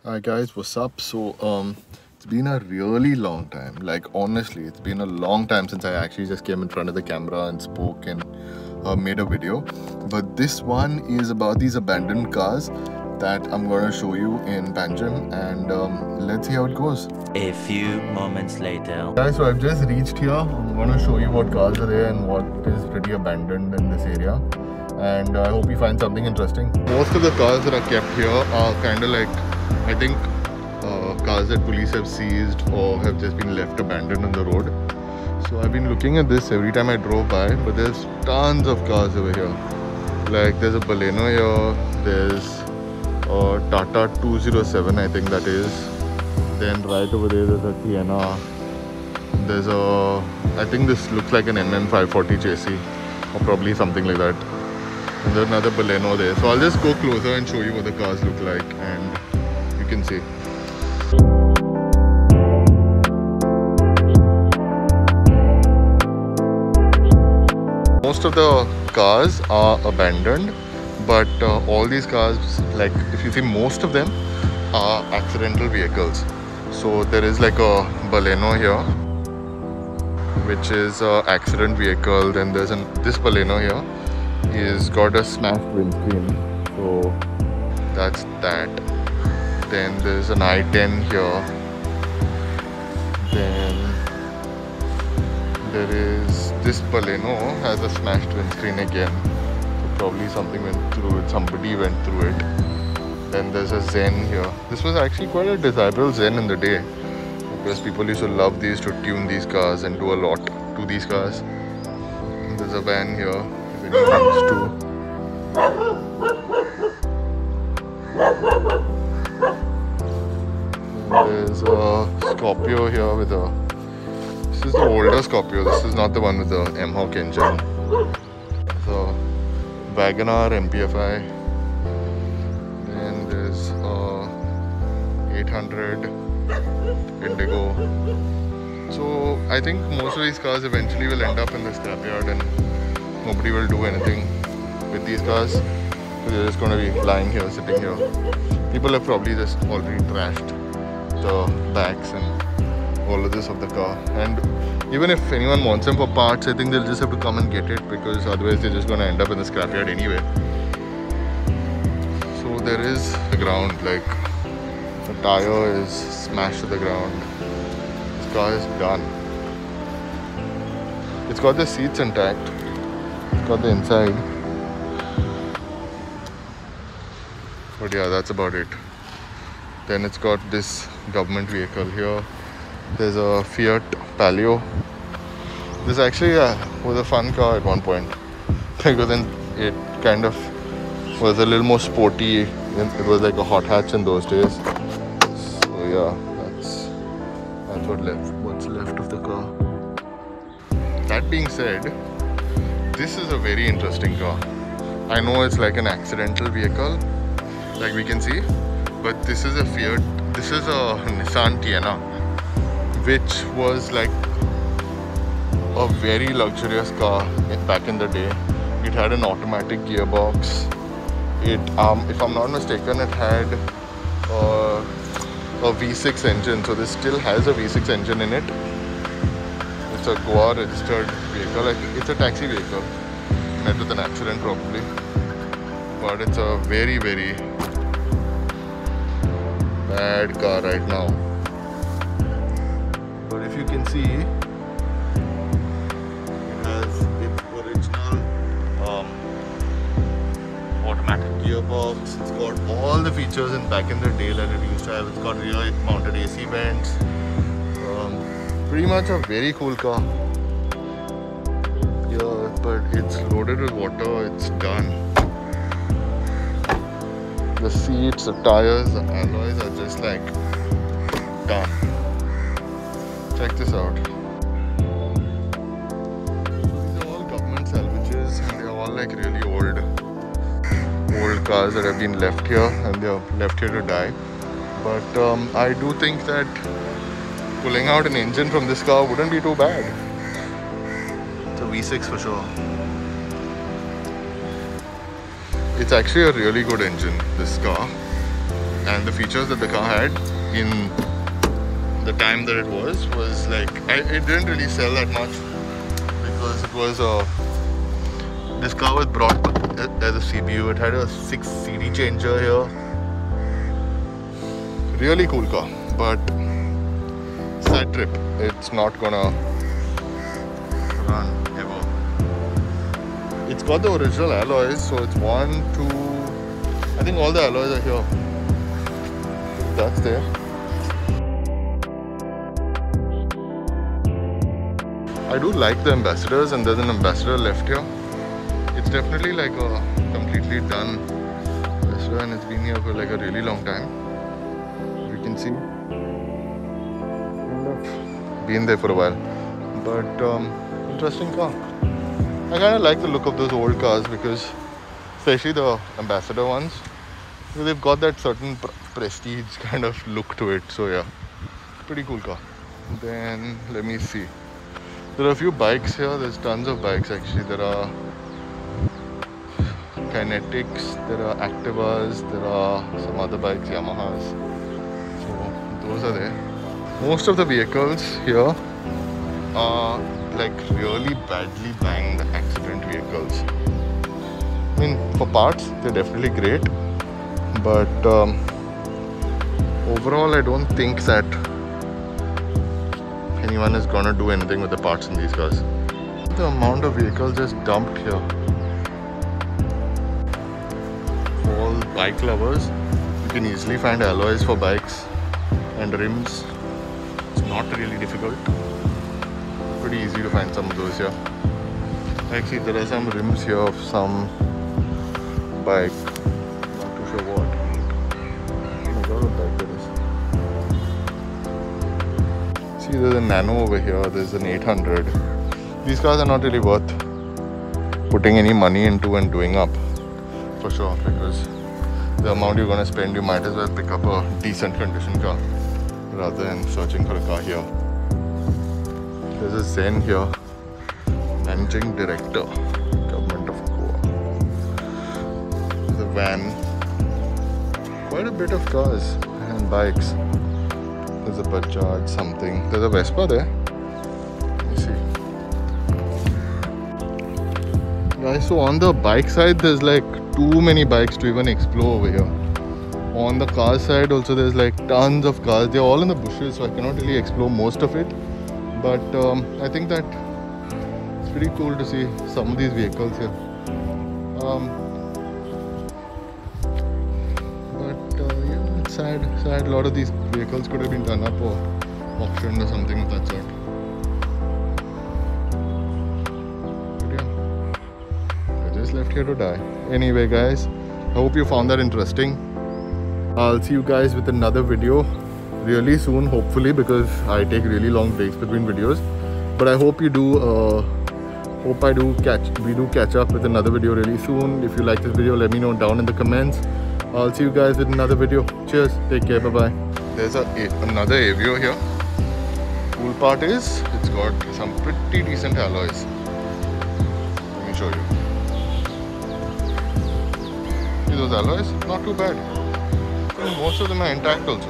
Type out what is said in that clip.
Hi guys, what's up? It's been a really long time. Like honestly, it's been a long time since I actually just came in front of the camera and spoke and made a video. But this one is about these abandoned cars that I'm gonna show you in Panjim, and let's see how it goes. A few moments later. Guys, so I've just reached here. I'm gonna show you what cars are there and what is pretty abandoned in this area. And I hope you find something interesting. Most of the cars that are kept here are kind of like, I think, cars that police have seized or have just been left abandoned on the road. So I've been looking at this every time I drove by, but there's tons of cars over here. Like there's a Baleno here, there's a Tata 207, I think that is. Then right over there's a Tiana. There's a, I think this looks like an MM540 chassis or probably something like that. And there's another Baleno there. So I'll just go closer and show you what the cars look like, and you can see. Most of the cars are abandoned, but all these cars, like if you see, most of them are accidental vehicles. So there is like a Baleno here, which is an accident vehicle. Then there's this Baleno here. He's got a smashed windscreen, so that's that. Then there's an i10 here. Then there is this Baleno has a smashed windscreen again. So probably something went through it, somebody went through it. Then there's a Zen here. This was actually quite a desirable Zen in the day, because people used to love these to tune these cars and do a lot to these cars. And there's a van here. There's a Scorpio here with a, this is the older Scorpio, this is not the one with the M-Hawk engine. So Wagoner MPFI. Then there's a 800 Indigo. So I think most of these cars eventually will end up in the scrapyard and nobody will do anything with these cars. They're just going to be lying here, sitting here. People have probably just already trashed the bags and all of this of the car. And even if anyone wants them for parts, I think they'll just have to come and get it, because otherwise they're just going to end up in the scrapyard anyway. So there is the ground, like the tire is smashed to the ground. This car is done. It's got the seats intact. It's got the inside. But yeah, that's about it. Then it's got this government vehicle here. There's a Fiat Palio. This actually was a fun car at one point, because then it kind of was a little more sporty. It was like a hot hatch in those days. So yeah, that's what's left of the car. That being said, this is a very interesting car. I know it's like an accidental vehicle, like we can see, but this is a Fiat, this is a Nissan Tiana, which was like a very luxurious car back in the day. It had an automatic gearbox. It, if I'm not mistaken, it had a V6 engine, so this still has a V6 engine in it. It's a Goa registered vehicle. Like, it's a taxi vehicle, met with an accident probably, but it's a very, very bad car right now. But if you can see, it has its original automatic gearbox. It's got all the features back in the day that it used to have. It's got rear mounted AC vents. Pretty much a very cool car. Yeah, but it's loaded with water. It's done. The seats, the tires, the alloys are just like done. Check this out. So these are all government salvages, and they're all like really old cars that have been left here, and they're left here to die. But I do think that pulling out an engine from this car wouldn't be too bad. It's a V6 for sure. It's actually a really good engine, this car. and the features that the car had in the time that it was like, it didn't really sell that much because it was this car was brought as a CBU. It had a 6 CD changer here. Really cool car, but sad trip. It's not gonna run ever. It's got the original alloys, so it's 1, 2, I think all the alloys are here. That's there. I do like the ambassadors, and there's an ambassador left here. It's definitely like a completely done ambassador, and it's been here for like a really long time. You can see. Been there for a while, but interesting car. I kind of like the look of those old cars, because especially the ambassador ones, because they've got that certain prestige kind of look to it. So yeah, pretty cool car. Then let me see, there are a few bikes here. There's tons of bikes actually. There are Kinetics, there are Activas, there are some other bikes, Yamahas, so those are there. Most of the vehicles here are like really badly banged accident vehicles. I mean, for parts they're definitely great, but overall I don't think that anyone is gonna do anything with the parts in these cars. The amount of vehicles just dumped here. For all bike lovers, you can easily find alloys for bikes and rims. Not really difficult. Pretty easy to find some of those here. Actually, there are some rims here of some bike. Not too sure what. Oh my god, what bike it is. See, there's a Nano over here. There's an 800. These cars are not really worth putting any money into and doing up, for sure, because the amount you're going to spend, you might as well pick up a decent condition car rather than searching for a car here. There's a Zen here, Managing Director, Government of Goa. There's a van, quite a bit of cars and bikes. There's a Bajaj something. There's a Vespa there. Let me see. Guys, so on the bike side, there's like too many bikes to even explore over here. On the car side also, there's like tons of cars. They're all in the bushes, so I cannot really explore most of it. But I think that it's pretty cool to see some of these vehicles here. Yeah, it's sad. A lot of these vehicles could have been done up or auctioned or something of that sort. But yeah, I just left here to die. Anyway guys, I hope you found that interesting. I'll see you guys with another video really soon, hopefully, because I take really long breaks between videos. But I hope you do. We do catch up with another video really soon. If you like this video, let me know down in the comments. I'll see you guys with another video. Cheers. Take care. Bye bye. There's another Aveo here. Cool part is it's got some pretty decent alloys. Let me show you. See those alloys? Not too bad. Most of them are intact also.